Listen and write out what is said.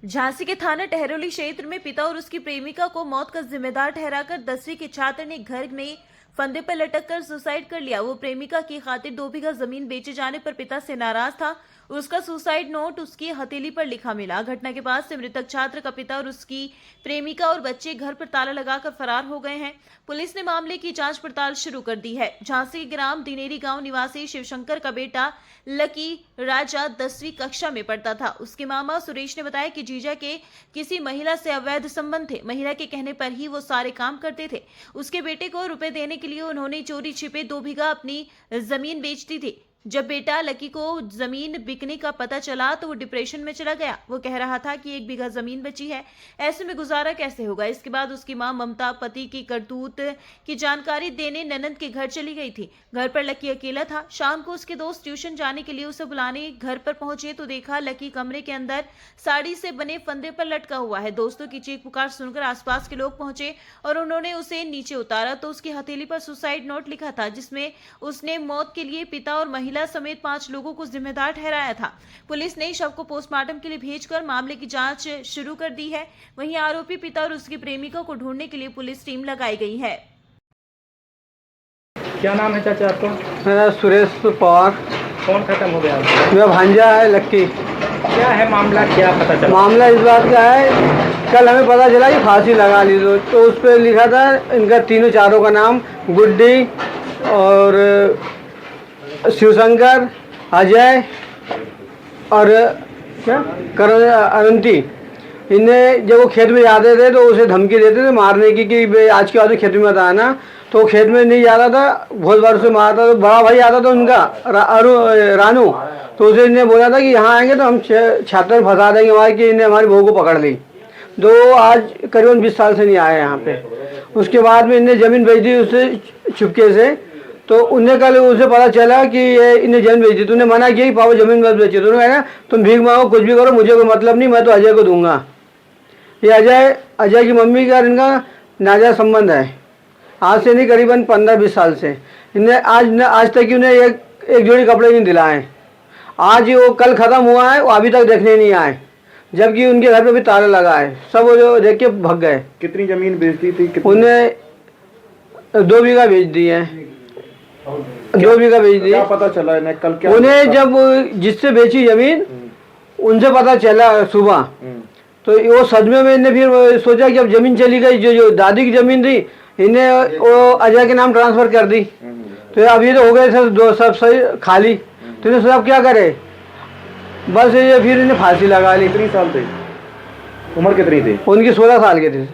झांसी के थाना टहरौली क्षेत्र में पिता और उसकी प्रेमिका को मौत का जिम्मेदार ठहराकर 10वीं के छात्र ने घर में फंदे पर लटककर सुसाइड कर लिया। वो प्रेमिका की खातिर 2 बीघा जमीन बेचे जाने पर पिता से नाराज था। उसका सुसाइड नोट उसकी हथेली पर लिखा मिला। घटना के बाद से मृतक छात्र का पिता और उसकी प्रेमिका और बच्चे घर पर ताला लगाकर फरार हो गए हैं। पुलिस ने मामले की जांच पड़ताल शुरू कर दी है। झांसी के ग्राम दिनेरी गांव निवासी शिवशंकर का बेटा लकी राजा 10वीं कक्षा में पढ़ता था। उसके मामा सुरेश ने बताया कि जीजा के किसी महिला से अवैध संबंध थे। महिला के कहने पर ही वो सारे काम करते थे। उसके बेटे को रुपए देने के लिए उन्होंने चोरी छिपे 2 बीघा अपनी जमीन बेच दी थी। जब बेटा लकी को जमीन बिकने का पता चला तो वो डिप्रेशन में चला गया। वो कह रहा था कि 1 बीघा जमीन बची है, ऐसे में गुजारा कैसे होगा। इसके बाद उसकी मां ममता पति की करतूत की जानकारी देने ननद के घर चली गई थी। घर पर लकी अकेला था। शाम को उसके दोस्त ट्यूशन जाने के लिए उसे बुलाने घर पर पहुंचे तो देखा लकी कमरे के अंदर साड़ी से बने फंदे पर लटका हुआ है। दोस्तों की चीख पुकार सुनकर आसपास के लोग पहुंचे और उन्होंने उसे नीचे उतारा तो उसकी हथेली पर सुसाइड नोट लिखा था, जिसमें उसने मौत के लिए पिता और महिला समेत 5 लोगों को जिम्मेदार ठहराया था। पुलिस ने शव को पोस्टमार्टम के लिए भेजकर मामले की जांच शुरू कर दी है। वहीं आरोपी पिता और उसकी प्रेमिका को ढूंढने के लिए पुलिस टीम लगाई गई है। क्या नाम है चाचा आपका? मेरा सुरेश पवार। कौन खत्म हो गया? मेरा भांजा है लक्की। क्या है मामला, क्या पता चला? मामला इस बात का है, कल हमें पता चला कि फांसी लगा ली तो उस पर लिखा था इनका तीनों चारों का नाम गुड्डी और शिवशंकर, अजय और क्या करण अनंती। इन्हें जब वो खेत में जाते थे तो उसे धमकी देते थे मारने की कि आज के बाद खेत में मत आना। तो खेत में नहीं जाता था, बहुत बार उसे मारता था। बड़ा भाई आता था उनका रानू, तो उसे इन्हें बोला था कि यहाँ आएंगे तो हम छात्र फंसा देंगे हमारे, कि इन्हें हमारी बहू को पकड़ ली। तो आज करीबन 20 साल से नहीं आए यहाँ पे। उसके बाद में इन्हें ज़मीन बेच दी उससे छुपके से। तो उन्हें कल उसे पता चला कि ये इन्हें जमीन बेच दी। तूने मना किया कि पापा ज़मीन मत बेचो। तूने कहा तुम भीख मांगो कुछ भी करो, मुझे कोई मतलब नहीं, मैं तो अजय को दूंगा। ये अजय की मम्मी का इनका नाजायज़ संबंध है, आज से नहीं करीबन 15-20 साल से। इन्हें आज तक उन्हें एक जोड़ी कपड़े नहीं दिलाए। आज वो कल ख़त्म हुआ है, वो अभी तक देखने नहीं आए, जबकि उनके घर पे भी ताला लगा है। सब वो जो देख के भग गए। कितनी जमीन बेच दी थी? उन्हें 2 बीघा बेच दी है। 2 बीघा बेच दी। क्या पता चला इन्हें कल? क्या उन्हें जब जिससे बेची जमीन उनसे पता चला सुबह, तो वो सदमे में इन्हें फिर सोचा कि अब जमीन चली गई, जो दादी की जमीन थी इन्हें वो अजय के नाम ट्रांसफर कर दी। तो अब ये तो हो गए सब सही खाली। तो इन्हें सोचा अब क्या करे, बस ये फिर इन्हें फांसी लगा ली। कितनी साल थे? उम्र कितनी थी? उनकी 16 साल के थे।